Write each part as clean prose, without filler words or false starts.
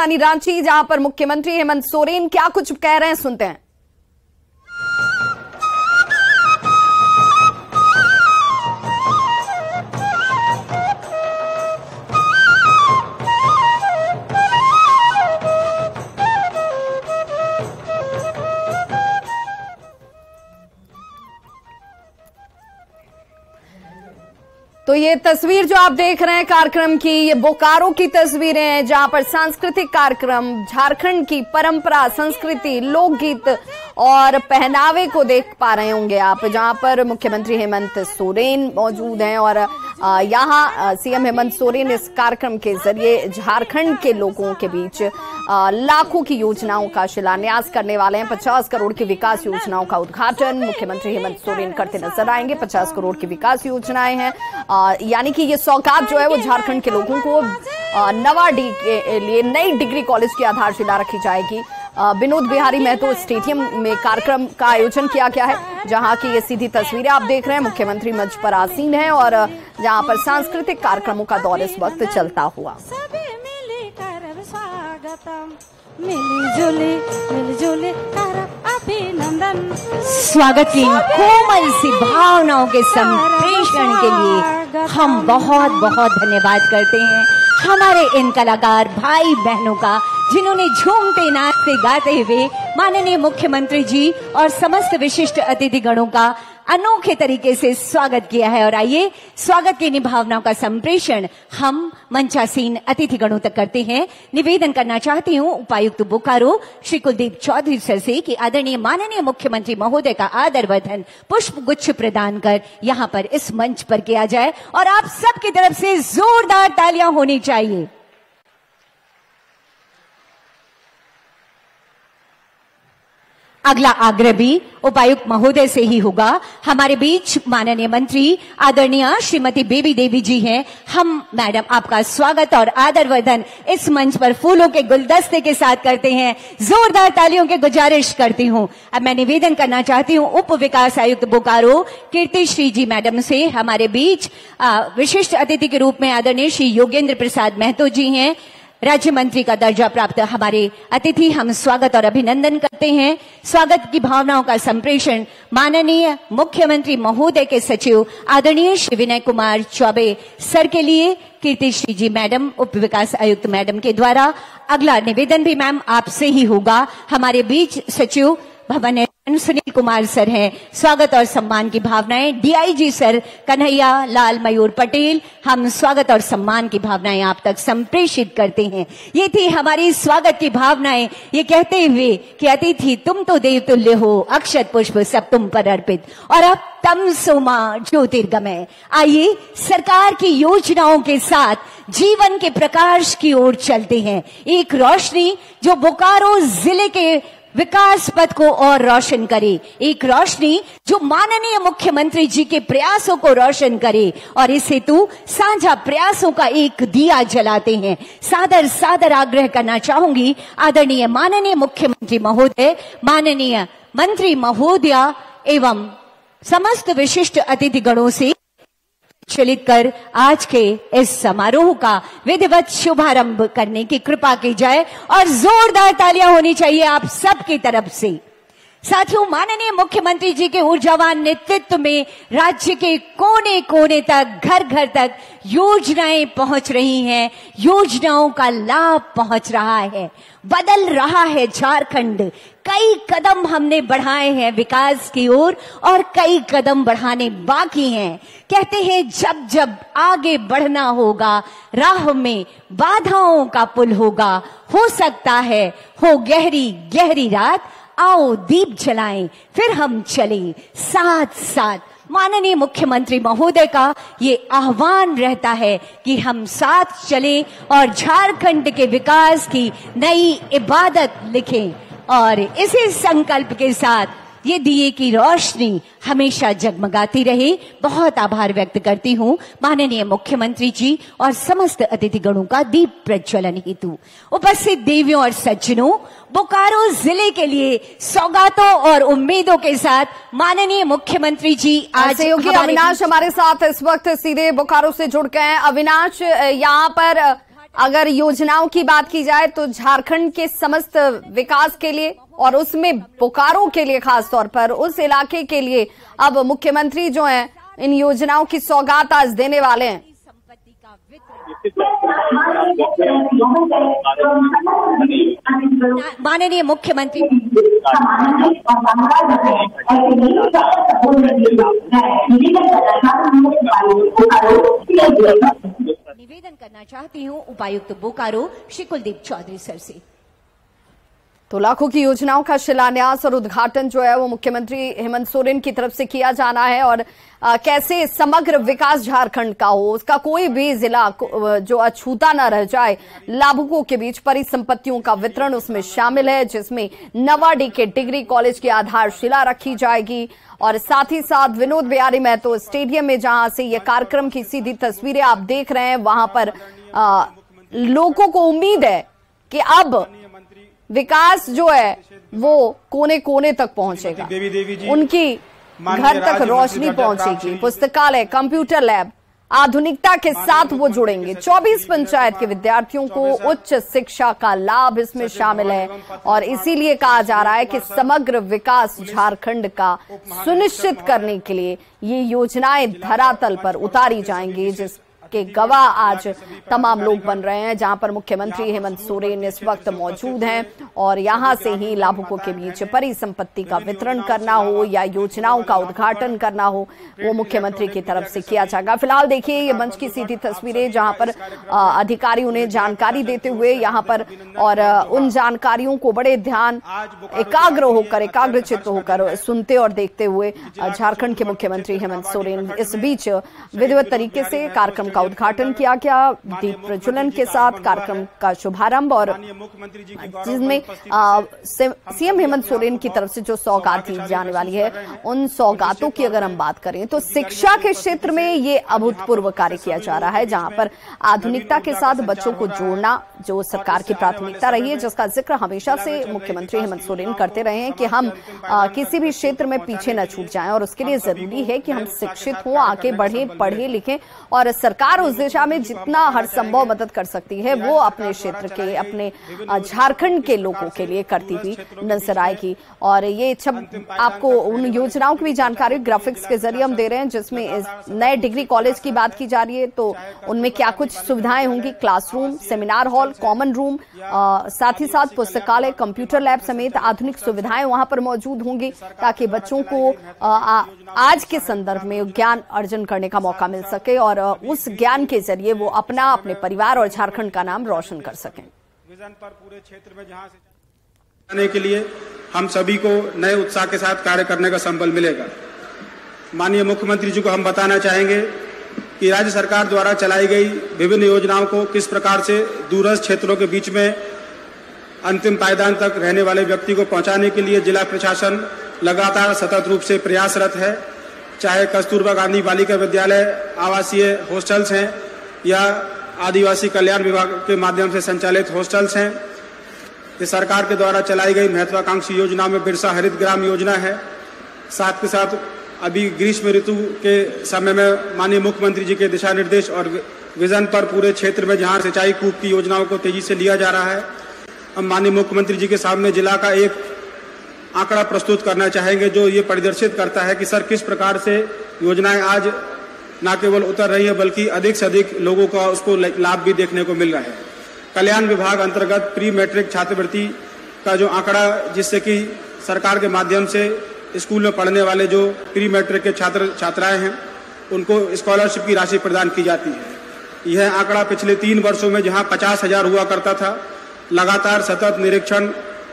राजधानी रांची, जहां पर मुख्यमंत्री हेमंत सोरेन क्या कुछ कह रहे हैं, सुनते हैं। तो ये तस्वीर जो आप देख रहे हैं कार्यक्रम की, ये बोकारो की तस्वीरें हैं, जहां पर सांस्कृतिक कार्यक्रम, झारखंड की परंपरा, संस्कृति, लोकगीत और पहनावे को देख पा रहे होंगे आप, जहां पर मुख्यमंत्री हेमंत सोरेन मौजूद हैं। और यहाँ सीएम हेमंत सोरेन इस कार्यक्रम के जरिए झारखंड के लोगों के बीच लाखों की योजनाओं का शिलान्यास करने वाले हैं। 50 करोड़ की विकास योजनाओं का उद्घाटन मुख्यमंत्री हेमंत सोरेन करते नजर आएंगे। 50 करोड़ की विकास योजनाएं हैं, यानी कि ये सौगात जो है वो झारखंड के लोगों को नवाडी के लिए नई डिग्री कॉलेज की आधारशिला रखी जाएगी। विनोद बिहारी महतो स्टेडियम में कार्यक्रम का आयोजन किया गया है, जहां की ये सीधी तस्वीरें आप देख रहे हैं। मुख्यमंत्री मंच पर आसीन है और जहां पर सांस्कृतिक कार्यक्रमों का दौर इस वक्त चलता हुआ। स्वागत की कोमल सी भावनाओं के संप्रेषण के लिए हम बहुत बहुत धन्यवाद करते हैं हमारे इन कलाकार भाई बहनों का, जिन्होंने झूमते नाचते गाते हुए माननीय मुख्यमंत्री जी और समस्त विशिष्ट अतिथि गणों का अनोखे तरीके से स्वागत किया है। और आइए स्वागत की इन भावनाओं का संप्रेषण हम मंचासीन अतिथि गणों तक करते हैं। निवेदन करना चाहती हूँ उपायुक्त बोकारो श्री कुलदीप चौधरी सर से कि आदरणीय माननीय मुख्यमंत्री महोदय का आदरवर्धन पुष्प गुच्छ प्रदान कर यहाँ पर इस मंच पर किया जाए और आप सबकी तरफ से जोरदार तालियां होनी चाहिए। अगला आग्रह भी उपायुक्त महोदय से ही होगा। हमारे बीच माननीय मंत्री आदरणीय श्रीमती बेबी देवी जी हैं। हम मैडम आपका स्वागत और आदरवर्धन इस मंच पर फूलों के गुलदस्ते के साथ करते हैं। जोरदार तालियों की गुजारिश करती हूं। अब मैं निवेदन करना चाहती हूं उप विकास आयुक्त बोकारो कीर्ति श्री जी मैडम से। हमारे बीच विशिष्ट अतिथि के रूप में आदरणीय श्री योगेंद्र प्रसाद महतो जी हैं, राज्य मंत्री का दर्जा प्राप्त हमारे अतिथि। हम स्वागत और अभिनंदन करते हैं। स्वागत की भावनाओं का संप्रेषण माननीय मुख्यमंत्री महोदय के सचिव आदरणीय श्री विनय कुमार चौबे सर के लिए कीर्ति श्री जी मैडम उप विकास आयुक्त मैडम के द्वारा। अगला निवेदन भी मैम आपसे ही होगा। हमारे बीच सचिव भवन सुनील कुमार सर हैं। स्वागत और सम्मान की भावनाएं डीआईजी सर कन्हैया लाल मयूर पटेल, हम स्वागत और सम्मान की भावनाएं आप तक संप्रेषित करते हैं। ये थी हमारी स्वागत की भावनाएं, ये कहते हुए कि अतिथि तुम तो देवतुल्य हो, अक्षत पुष्प सब तुम पर अर्पित। और अब तमसो मां ज्योतिर्गमय, आइए सरकार की योजनाओं के साथ जीवन के प्रकाश की ओर चलते हैं। एक रोशनी जो बोकारो जिले के विकास पथ को और रोशन करे, एक रोशनी जो माननीय मुख्यमंत्री जी के प्रयासों को रोशन करे और इस हेतु साझा प्रयासों का एक दिया जलाते हैं। सादर सादर आग्रह करना चाहूंगी आदरणीय माननीय मुख्यमंत्री महोदय, माननीय मंत्री महोदया एवं समस्त विशिष्ट अतिथि गणों से चलित कर आज के इस समारोह का विधिवत शुभारंभ करने की कृपा की जाए और जोरदार तालियां होनी चाहिए आप सबकी तरफ से। साथियों, माननीय मुख्यमंत्री जी के ऊर्जावान नेतृत्व में राज्य के कोने कोने तक, घर घर तक योजनाएं पहुंच रही हैं, योजनाओं का लाभ पहुंच रहा है, बदल रहा है झारखंड। कई कदम हमने बढ़ाए हैं विकास की ओर और कई कदम बढ़ाने बाकी हैं। कहते हैं जब जब आगे बढ़ना होगा राह में बाधाओं का पुल होगा, हो सकता है हो गहरी गहरी रात, आओ दीप जलाएं फिर हम चलें साथ साथ। माननीय मुख्यमंत्री महोदय का ये आह्वान रहता है कि हम साथ चलें और झारखंड के विकास की नई इबादत लिखें और इसी संकल्प के साथ ये दिए की रोशनी हमेशा जगमगाती रहे। बहुत आभार व्यक्त करती हूँ माननीय मुख्यमंत्री जी और समस्त अतिथिगणों का दीप प्रज्वलन हेतु। उपस्थित देवियों और सज्जनों, बोकारो जिले के लिए सौगातों और उम्मीदों के साथ माननीय मुख्यमंत्री जी आज सहयोगी अविनाश हमारे साथ इस वक्त सीधे बोकारो से जुड़ गए हैं। अविनाश, यहाँ पर अगर योजनाओं की बात की जाए तो झारखंड के समस्त विकास के लिए और उसमें बोकारो के लिए खास तौर पर उस इलाके के लिए अब मुख्यमंत्री जो हैं इन योजनाओं की सौगात आज देने वाले हैं। माननीय मुख्यमंत्री निवेदन करना चाहती हूँ उपायुक्त बोकारो श्री कुलदीप चौधरी सर से। तो लाखों की योजनाओं का शिलान्यास और उद्घाटन जो है वो मुख्यमंत्री हेमंत सोरेन की तरफ से किया जाना है और कैसे समग्र विकास झारखंड का हो, उसका कोई भी जिला जो अछूता न रह जाए। लाभुकों के बीच परिसंपत्तियों का वितरण उसमें शामिल है, जिसमें नवाडी के डिग्री कॉलेज की आधारशिला रखी जाएगी और साथ ही साथ विनोद बिहारी महतो स्टेडियम में जहां से ये कार्यक्रम की सीधी तस्वीरें आप देख रहे हैं, वहां पर लोगों को उम्मीद है कि अब विकास जो है वो कोने कोने तक पहुंचेगा, उनकी घर तक रोशनी पहुंचेगी। पुस्तकालय, कंप्यूटर लैब, आधुनिकता के साथ वो जुड़ेंगे। 24 पंचायत के विद्यार्थियों को उच्च शिक्षा का लाभ इसमें शामिल है और इसीलिए कहा जा रहा है कि समग्र विकास झारखंड का सुनिश्चित करने के लिए ये योजनाएं धरातल पर उतारी जाएंगी, जिसके गवाह आज तमाम लोग बन रहे हैं। जहां पर मुख्यमंत्री हेमंत सोरेन इस वक्त मौजूद हैं और यहां से ही लाभुकों के बीच परिसंपत्ति का वितरण करना हो या योजनाओं का उद्घाटन करना हो, वो मुख्यमंत्री की तरफ से किया जाएगा। फिलहाल देखिए ये मंच की सीधी तस्वीरें जहां पर अधिकारी उन्हें जानकारी देते हुए यहाँ पर और उन जानकारियों को बड़े ध्यान एकाग्रचित्त होकर सुनते और देखते हुए झारखंड के मुख्यमंत्री हेमंत सोरेन। इस बीच विधिवत तरीके से कार्यक्रम का उद्घाटन किया गया, दीप प्रज्वलन के साथ कार्यक्रम का शुभारंभ और जिसमें सीएम हेमंत सोरेन की तरफ से जो सौगात दी जाने वाली है, उन सौगातों की अगर हम बात करें तो शिक्षा के क्षेत्र में ये अभूतपूर्व कार्य किया जा रहा है, जहां पर आधुनिकता के साथ बच्चों को जोड़ना जो सरकार की प्राथमिकता रही है, जिसका जिक्र हमेशा से मुख्यमंत्री हेमंत सोरेन करते रहे हैं कि हम किसी भी क्षेत्र में पीछे न छूट जाएं और उसके लिए जरूरी है कि हम शिक्षित हों, आगे बढ़े, पढ़े लिखें और सरकार उस दिशा में जितना हर संभव मदद कर सकती है वो अपने क्षेत्र के, अपने झारखंड के लोगों के लिए करती हुई नजर आएगी। और ये आपको उन योजनाओं की भी जानकारी ग्राफिक्स के जरिए हम दे रहे हैं, जिसमें इस नए डिग्री कॉलेज की बात की जा रही है तो उनमें क्या कुछ सुविधाएं होंगी, classroom, seminar hall, common room, साथ ही साथ पुस्तकालय, कंप्यूटर लैब समेत आधुनिक सुविधाएं वहां पर मौजूद होंगी ताकि बच्चों को आज के संदर्भ में ज्ञान अर्जन करने का मौका मिल सके और उस ज्ञान के जरिए वो अपना, अपने परिवार और झारखंड का नाम रोशन कर सकें। विजन पर पूरे क्षेत्र में जहां से जाने के लिए हम सभी को नए उत्साह के साथ कार्य करने का संबल मिलेगा। माननीय मुख्यमंत्री जी को हम बताना चाहेंगे कि राज्य सरकार द्वारा चलाई गई विभिन्न योजनाओं को किस प्रकार से दूरस्थ क्षेत्रों के बीच में अंतिम पायदान तक रहने वाले व्यक्ति को पहुंचाने के लिए जिला प्रशासन लगातार सतत रूप से प्रयासरत है। चाहे कस्तूरबा गांधी बालिका विद्यालय आवासीय हॉस्टल्स हैं या आदिवासी कल्याण विभाग के माध्यम से संचालित हॉस्टल्स हैं। ये सरकार के द्वारा चलाई गई महत्वाकांक्षी योजना में बिरसा हरित ग्राम योजना है। साथ के साथ अभी ग्रीष्म ऋतु के समय में माननीय मुख्यमंत्री जी के दिशा निर्देश और विजन पर पूरे क्षेत्र में जहां सिंचाई कूप की योजनाओं को तेजी से लिया जा रहा है, हम माननीय मुख्यमंत्री जी के सामने जिला का एक आंकड़ा प्रस्तुत करना चाहेंगे जो ये परिदर्शित करता है कि सर किस प्रकार से योजनाएं आज न केवल उतर रही है बल्कि अधिक से अधिक लोगों का उसको लाभ भी देखने को मिल रहा है। कल्याण विभाग अंतर्गत प्री मैट्रिक छात्रवृत्ति का जो आंकड़ा, जिससे कि सरकार के माध्यम से स्कूल में पढ़ने वाले जो प्री मैट्रिक के छात्र छात्राएं हैं उनको स्कॉलरशिप की राशि प्रदान की जाती है। यह आंकड़ा पिछले 3 वर्षों में जहां 50,000 हुआ करता था, लगातार सतत निरीक्षण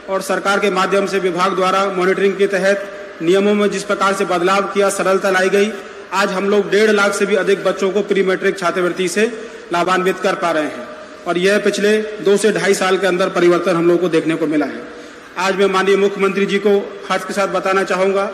और सरकार के माध्यम से विभाग द्वारा मॉनिटरिंग के तहत नियमों में जिस प्रकार से बदलाव किया, सरलता लाई गई, आज हम लोग 1.5 लाख से भी अधिक बच्चों को प्री मैट्रिक छात्रवृत्ति से लाभान्वित कर पा रहे हैं और यह पिछले 2 से 2.5 साल के अंदर परिवर्तन हम लोग को देखने को मिला है। आज मैं माननीय मुख्यमंत्री जी को हर्ष के साथ बताना चाहूंगा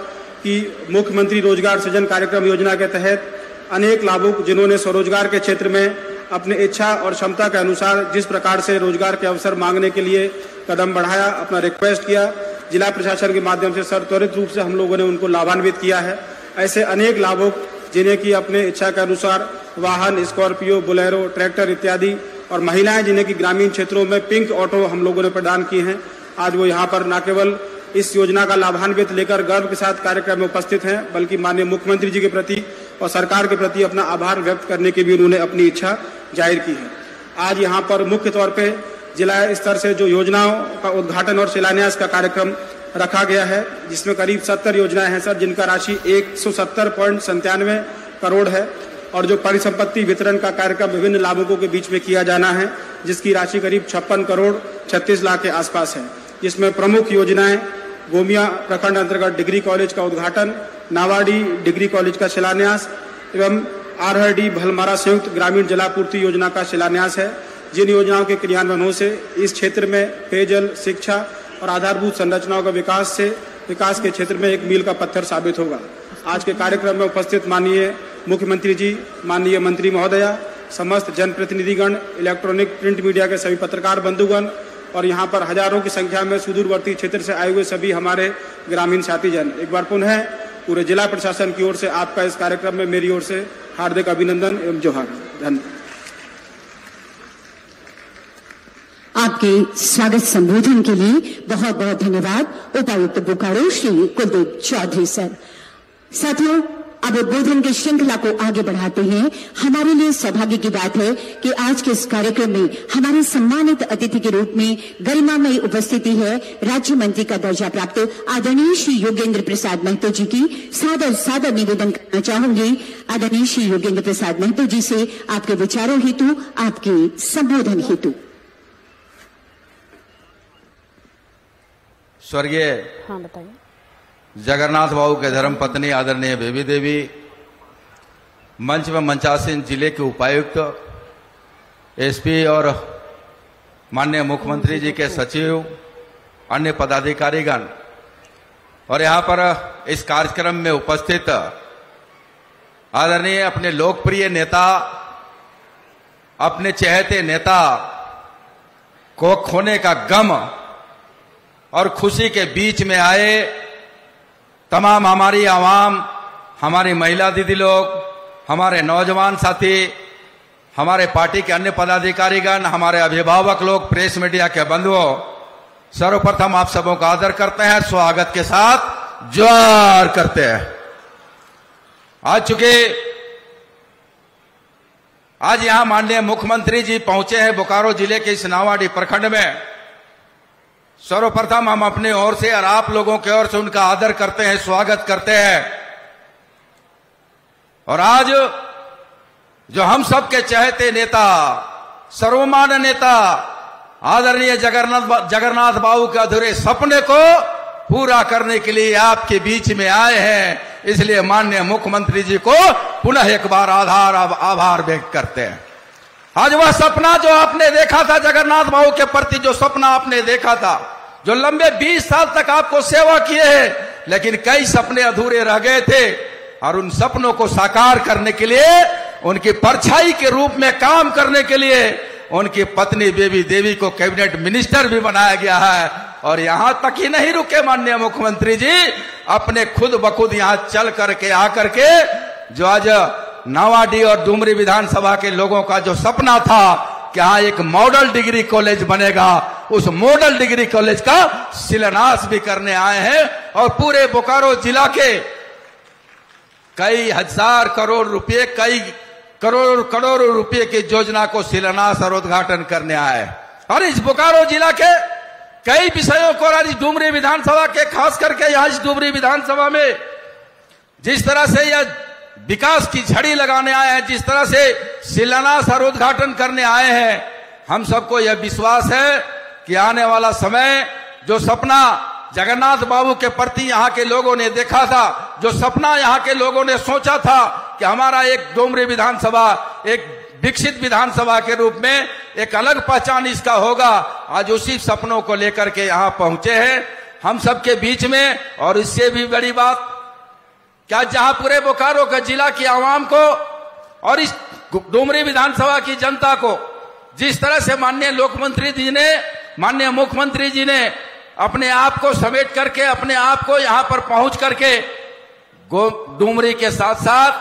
कि मुख्यमंत्री रोजगार सृजन कार्यक्रम योजना के तहत अनेक लाभुक जिन्होंने स्वरोजगार के क्षेत्र में अपने इच्छा और क्षमता के अनुसार जिस प्रकार से रोजगार के अवसर मांगने के लिए कदम बढ़ाया, अपना रिक्वेस्ट किया, जिला प्रशासन के माध्यम से सर त्वरित रूप से हम लोगों ने उनको लाभान्वित किया है। ऐसे अनेक लाभुक जिन्हें कि अपने इच्छा के अनुसार वाहन, स्कॉर्पियो, बोलेरो, ट्रैक्टर इत्यादि और महिलाएं जिन्हें कि ग्रामीण क्षेत्रों में पिंक ऑटो हम लोगों ने प्रदान किए हैं, आज वो यहाँ पर न केवल इस योजना का लाभान्वित लेकर गर्व के साथ कार्यक्रम में उपस्थित हैं, बल्कि माननीय मुख्यमंत्री जी के प्रति और सरकार के प्रति अपना आभार व्यक्त करने की भी उन्होंने अपनी इच्छा जाहिर की है। आज यहाँ पर मुख्य तौर पे जिला स्तर से जो योजनाओं का उद्घाटन और शिलान्यास का कार्यक्रम रखा गया है, जिसमें करीब 70 योजनाएं हैं सर, जिनका राशि 170.97 करोड़ है, और जो परिसंपत्ति वितरण का कार्यक्रम विभिन्न लाभुकों के बीच में किया जाना है, जिसकी राशि करीब 56 करोड़ 36 लाख के आसपास है। जिसमें प्रमुख योजनाएं गोमिया प्रखंड अंतर्गत डिग्री कॉलेज का उद्घाटन, नावाडी डिग्री कॉलेज का शिलान्यास एवं आरहरडी भलमारा संयुक्त ग्रामीण जलापूर्ति योजना का शिलान्यास है, जिन योजनाओं के क्रियान्वयन से इस क्षेत्र में पेयजल, शिक्षा और आधारभूत संरचनाओं का विकास के क्षेत्र में एक मील का पत्थर साबित होगा। आज के कार्यक्रम में उपस्थित माननीय मुख्यमंत्री जी, माननीय मंत्री महोदया, समस्त जनप्रतिनिधिगण, इलेक्ट्रॉनिक प्रिंट मीडिया के सभी पत्रकार बंधुगण और यहाँ पर हजारों की संख्या में सुदूरवर्ती क्षेत्र से आए हुए सभी हमारे ग्रामीण साथीजन, एक बार पुनः पूरे जिला प्रशासन की ओर से आपका इस कार्यक्रम में मेरी ओर से हार्दिक अभिनंदन एवं जोहार। धन्यवाद। आपके स्वागत संबोधन के लिए बहुत बहुत धन्यवाद उपायुक्त बोकारो श्री कुलदीप चौधरी सर। साथियों, अब उद्बोधन की श्रृंखला को आगे बढ़ाते हैं। हमारे लिए सौभाग्य की बात है कि आज के इस कार्यक्रम में हमारे सम्मानित अतिथि के रूप में गरिमामयी उपस्थिति है राज्य मंत्री का दर्जा प्राप्त आदरणीय श्री योगेंद्र प्रसाद महतो जी की। सादर निवेदन करना चाहूंगी आदरणीय श्री योगेंद्र प्रसाद महतो जी से आपके विचारों हेतु, आपके संबोधन हेतु। स्वर्गीय बताइए। जगन्नाथ बाबू के धर्म पत्नी आदरणीय बेबी देवी, मंच में मंचासीन जिले के उपायुक्त, एसपी और माननीय मुख्यमंत्री जी के सचिव, अन्य पदाधिकारीगण और यहाँ पर इस कार्यक्रम में उपस्थित आदरणीय अपने लोकप्रिय नेता, अपने चहेते नेता को खोने का गम और खुशी के बीच में आए तमाम हमारी आवाम, हमारी महिला दीदी लोग, हमारे नौजवान साथी, हमारे पार्टी के अन्य पदाधिकारीगण, हमारे अभिभावक लोग, प्रेस मीडिया के बंधुओं, सर्वप्रथम आप सबों का आदर करते हैं, स्वागत के साथ जोहार करते हैं। आज यहां माननीय मुख्यमंत्री जी पहुंचे हैं बोकारो जिले के इस नावाडी प्रखंड में। सर्वप्रथम हम अपने ओर से और आप लोगों के ओर से उनका आदर करते हैं, स्वागत करते हैं। और आज जो हम सबके चहेते नेता, सर्वमान्य नेता आदरणीय जगन्नाथ बाबू के अधूरे सपने को पूरा करने के लिए आपके बीच में आए हैं, इसलिए माननीय मुख्यमंत्री जी को पुनः एक बार आभार व्यक्त करते हैं। आज वह सपना जो आपने देखा था, जगन्नाथ बाबू के प्रति जो सपना आपने देखा था, जो लंबे 20 साल तक आपको सेवा किए हैं, लेकिन कई सपने अधूरे रह गए थे और उन सपनों को साकार करने के लिए, उनकी परछाई के रूप में काम करने के लिए उनकी पत्नी बेबी देवी को कैबिनेट मिनिस्टर भी बनाया गया है। और यहां तक ही नहीं रुके माननीय मुख्यमंत्री जी, अपने खुद बखुद यहां चल करके आकर के जो आज नावाडी और डुमरी विधानसभा के लोगों का जो सपना था कि यहाँ एक मॉडल डिग्री कॉलेज बनेगा, उस मॉडल डिग्री कॉलेज का शिलान्यास भी करने आए हैं और पूरे बोकारो जिला के कई हजार करोड़ रुपए, कई करोड़ों रुपए की योजना को शिलान्यास और उद्घाटन करने आए। और इस बोकारो जिला के कई विषयों को आज डुमरी विधानसभा के, खास करके यहाँ इस डुमरी विधानसभा में जिस तरह से यह विकास की झड़ी लगाने आए हैं, जिस तरह से शिलान्यास और उद्घाटन करने आए हैं, हम सबको यह विश्वास है कि आने वाला समय जो सपना जगन्नाथ बाबू के प्रति यहाँ के लोगों ने देखा था, जो सपना यहाँ के लोगों ने सोचा था कि हमारा एक डुमरी विधानसभा एक विकसित विधानसभा के रूप में एक अलग पहचान इसका होगा, आज उसी सपनों को लेकर के यहाँ पहुंचे हैं हम सबके बीच में। और इससे भी बड़ी बात क्या, जहां पूरे बोकारो के जिला की आवाम को और इस डुमरी विधानसभा की जनता को जिस तरह से माननीय मुख्यमंत्री जी ने अपने आप को समेट करके, अपने आप को यहां पर पहुंच करके डुमरी के साथ साथ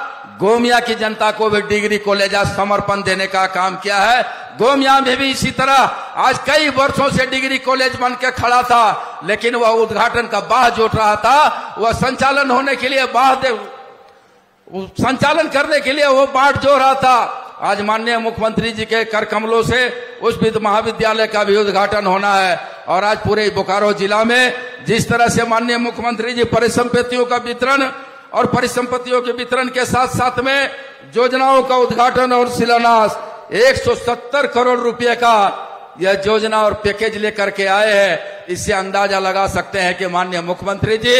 गोमिया की जनता को भी डिग्री कॉलेज आज समर्पण देने का काम किया है। गोमिया में भी इसी तरह आज कई वर्षों से डिग्री कॉलेज बन के खड़ा था, लेकिन वह उद्घाटन का बाह जोट रहा था, वह संचालन होने के लिए संचालन करने के लिए वो बाट जो रहा था। आज माननीय मुख्यमंत्री जी के कर कमलों से उस महाविद्यालय का भी उद्घाटन होना है। और आज पूरे बोकारो जिला में जिस तरह से माननीय मुख्यमंत्री जी परिसंपत्तियों का वितरण और परिसंपत्तियों के वितरण के साथ साथ में योजनाओं का उद्घाटन और शिलान्यास 170 करोड़ रुपए का यह योजना और पैकेज लेकर के आए हैं, इससे अंदाजा लगा सकते हैं कि माननीय मुख्यमंत्री जी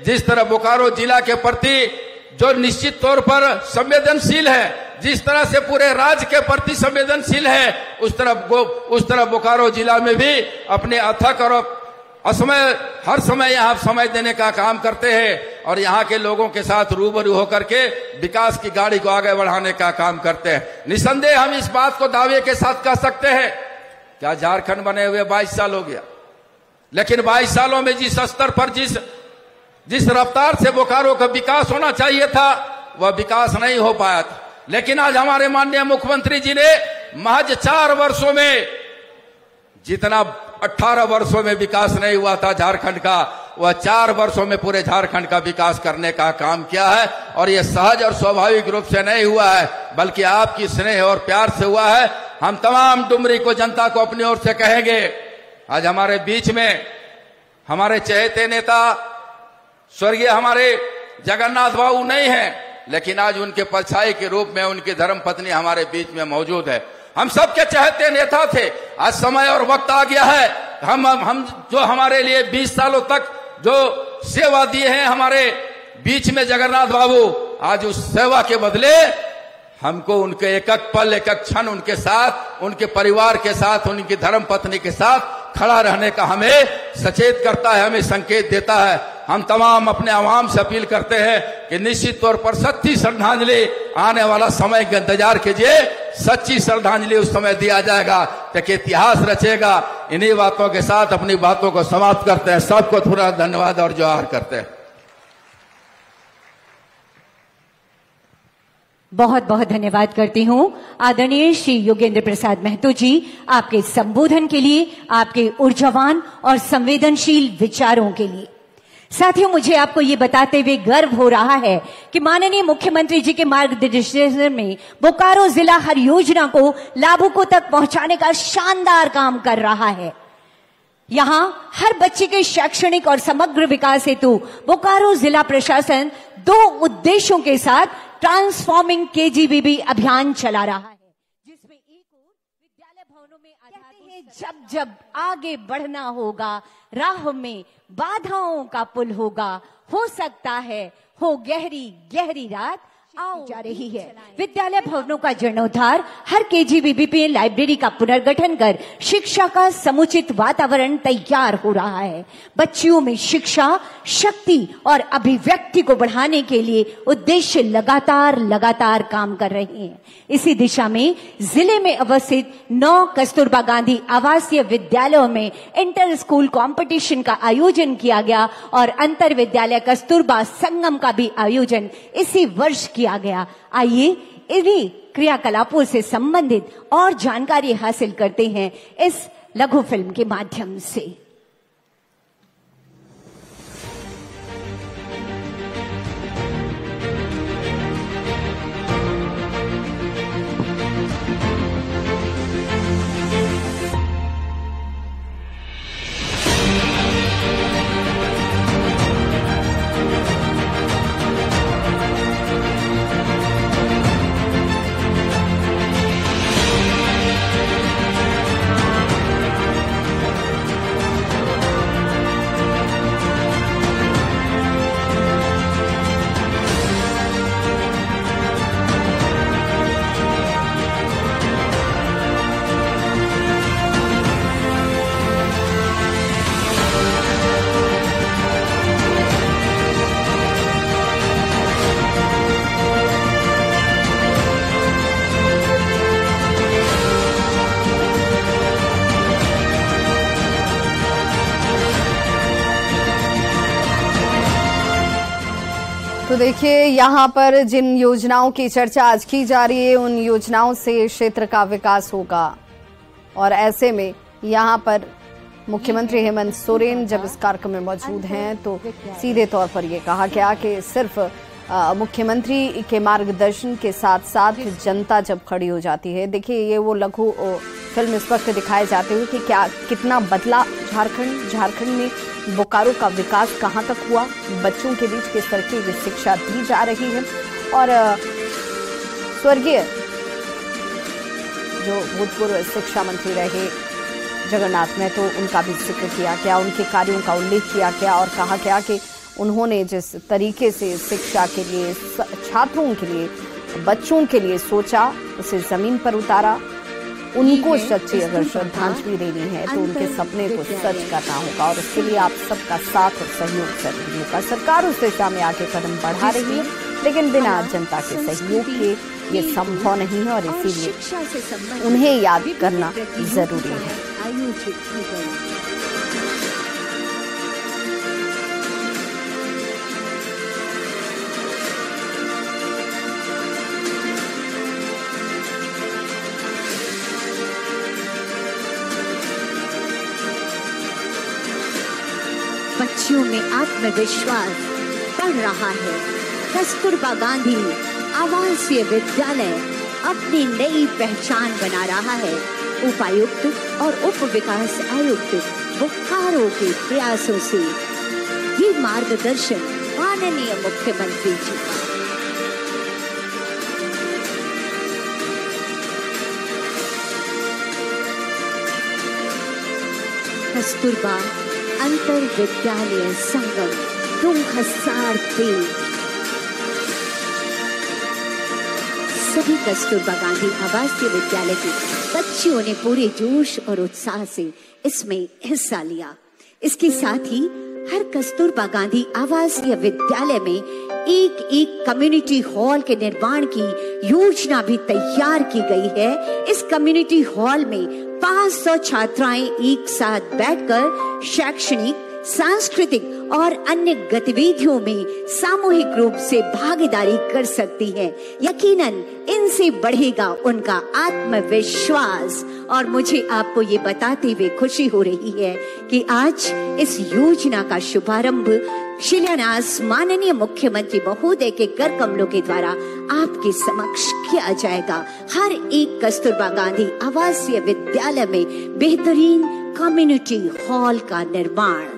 जिस तरह बोकारो जिला के प्रति जो निश्चित तौर पर संवेदनशील है, जिस तरह से पूरे राज्य के प्रति संवेदनशील है, उस तरह बोकारो जिला में भी अपने अथक और हर समय यहाँ समय देने का काम करते हैं और यहाँ के लोगों के साथ रूबरू होकर के विकास की गाड़ी को आगे बढ़ाने का काम करते हैं। निसंदेह हम इस बात को दावे के साथ कह सकते हैं, क्या झारखंड बने हुए 22 साल हो गया, लेकिन 22 सालों में जिस स्तर पर जिस रफ्तार से बोकारो का विकास होना चाहिए था, वह विकास नहीं हो पाया था। लेकिन आज हमारे माननीय मुख्यमंत्री जी ने महज 4 वर्षों में जितना 18 वर्षों में विकास नहीं हुआ था झारखंड का, वह 4 वर्षों में पूरे झारखंड का विकास करने का काम किया है। और यह सहज और स्वाभाविक रूप से नहीं हुआ है, बल्कि आपकी स्नेह और प्यार से हुआ है। हम तमाम डुमरी को जनता को अपनी ओर से कहेंगे। आज हमारे बीच में हमारे चहेते नेता स्वर्गीय हमारे जगन्नाथ बाबू नहीं है, लेकिन आज उनके परछाई के रूप में उनकी धर्मपत्नी हमारे बीच में मौजूद है। हम सबके चाहते नेता थे। आज समय और वक्त आ गया है, हम जो हमारे लिए 20 सालों तक जो सेवा दिए हैं हमारे बीच में जगन्नाथ बाबू, आज उस सेवा के बदले हमको उनके एक एक पल एक एक क्षण उनके साथ, उनके परिवार के साथ, उनकी धर्मपत्नी के साथ खड़ा रहने का हमें सचेत करता है, हमें संकेत देता है। हम तमाम अपने आवाम से अपील करते हैं कि निश्चित तौर पर सच्ची श्रद्धांजलि आने वाला समय का इंतजार कीजिए। सच्ची श्रद्धांजलि उस समय दिया जाएगा ताकि इतिहास रचेगा। इन्हीं बातों के साथ अपनी बातों को समाप्त करते हैं। सबको थोड़ा धन्यवाद और जोहार करते हैं। बहुत बहुत धन्यवाद करती हूं आदरणीय श्री योगेंद्र प्रसाद महतो जी, आपके संबोधन के लिए, आपके ऊर्जावान और संवेदनशील विचारों के लिए। साथियों, मुझे आपको ये बताते हुए गर्व हो रहा है कि माननीय मुख्यमंत्री जी के मार्गदर्शन में बोकारो जिला हर योजना को लाभुकों तक पहुंचाने का शानदार काम कर रहा है। यहां हर बच्चे के शैक्षणिक और समग्र विकास हेतु बोकारो जिला प्रशासन 2 उद्देश्यों के साथ ट्रांसफॉर्मिंग केजीबीबी अभियान चला रहा है, जिसमें एक और विद्यालय भवनों में आधार जब आगे बढ़ना होगा, राह में बाधाओं का पुल होगा, हो सकता है हो गहरी गहरी रात आओ जा रही है। विद्यालय भवनों का जीर्णोद्धार, हर केजीबीबी में लाइब्रेरी का पुनर्गठन कर शिक्षा का समुचित वातावरण तैयार हो रहा है। बच्चियों में शिक्षा, शक्ति और अभिव्यक्ति को बढ़ाने के लिए उद्देश्य लगातार काम कर रहे हैं। इसी दिशा में जिले में अवस्थित 9 कस्तूरबा गांधी आवासीय विद्यालयों में इंटर स्कूल कंपटीशन का आयोजन किया गया और अंतर विद्यालय कस्तूरबा संगम का भी आयोजन इसी वर्ष किया गया। आइए इन्हीं क्रियाकलापों से संबंधित और जानकारी हासिल करते हैं इस लघु फिल्म के माध्यम से। देखिए, यहाँ पर जिन योजनाओं की चर्चा आज की जा रही है, उन योजनाओं से क्षेत्र का विकास होगा। और ऐसे में यहाँ पर मुख्यमंत्री हेमंत सोरेन जब इस कार्यक्रम में मौजूद हैं तो सीधे तौर पर यह कहा गया कि सिर्फ मुख्यमंत्री के मार्गदर्शन के साथ साथ जनता जब खड़ी हो जाती है। देखिए, ये वो लघु फिल्म इस वक्त दिखाए जाते हुए कि क्या कितना बदला झारखंड में बोकारो का विकास कहां तक हुआ, बच्चों के बीच किस तरह की शिक्षा दी जा रही है। और स्वर्गीय जो भूतपूर्व शिक्षा मंत्री रहे जगन्नाथ महतो, उनका भी जिक्र किया गया, उनके कार्यों का उल्लेख किया गया और कहा गया कि उन्होंने जिस तरीके से शिक्षा के लिए, छात्रों के लिए, बच्चों के लिए सोचा, उसे जमीन पर उतारा। उनको सच्ची अगर श्रद्धांजलि देनी है तो उनके सपने को सच करना होगा और उसके लिए आप सबका साथ और सहयोग जरूरी होगा। सरकार उस दिशा में आगे कदम बढ़ा रही है, लेकिन बिना जनता के सहयोग के ये संभव नहीं है और इसीलिए उन्हें याद करना जरूरी है। बच्चियों में आत्मविश्वास बढ़ रहा है। कस्तूरबा गांधी आवासीय विद्यालय अपनी नई पहचान बना रहा है। उपायुक्त और उप विकास आयुक्त बोकारो के प्रयासों से ये मार्गदर्शन माननीय मुख्यमंत्री जी का। कस्तूरबा अंतर विद्यालय संगम 2023 सभी कस्तूरबा गांधी आवासीय विद्यालय की बच्चियों ने पूरे जोश और उत्साह से इसमें हिस्सा लिया। इसके साथ ही हर कस्तूरबा गांधी आवासीय विद्यालय में एक कम्युनिटी हॉल के निर्माण की योजना भी तैयार की गई है। इस कम्युनिटी हॉल में 500 छात्राएं एक साथ बैठकर शैक्षणिक, सांस्कृतिक और अन्य गतिविधियों में सामूहिक रूप से भागीदारी कर सकती हैं। यकीनन इनसे बढ़ेगा उनका आत्मविश्वास। और मुझे आपको ये बताते हुए खुशी हो रही है कि आज इस योजना का शुभारंभ शिलान्यास माननीय मुख्यमंत्री महोदय के कर कमलों के द्वारा आपके समक्ष किया जाएगा। हर एक कस्तूरबा गांधी आवासीय विद्यालय में बेहतरीन कम्युनिटी हॉल का निर्माण।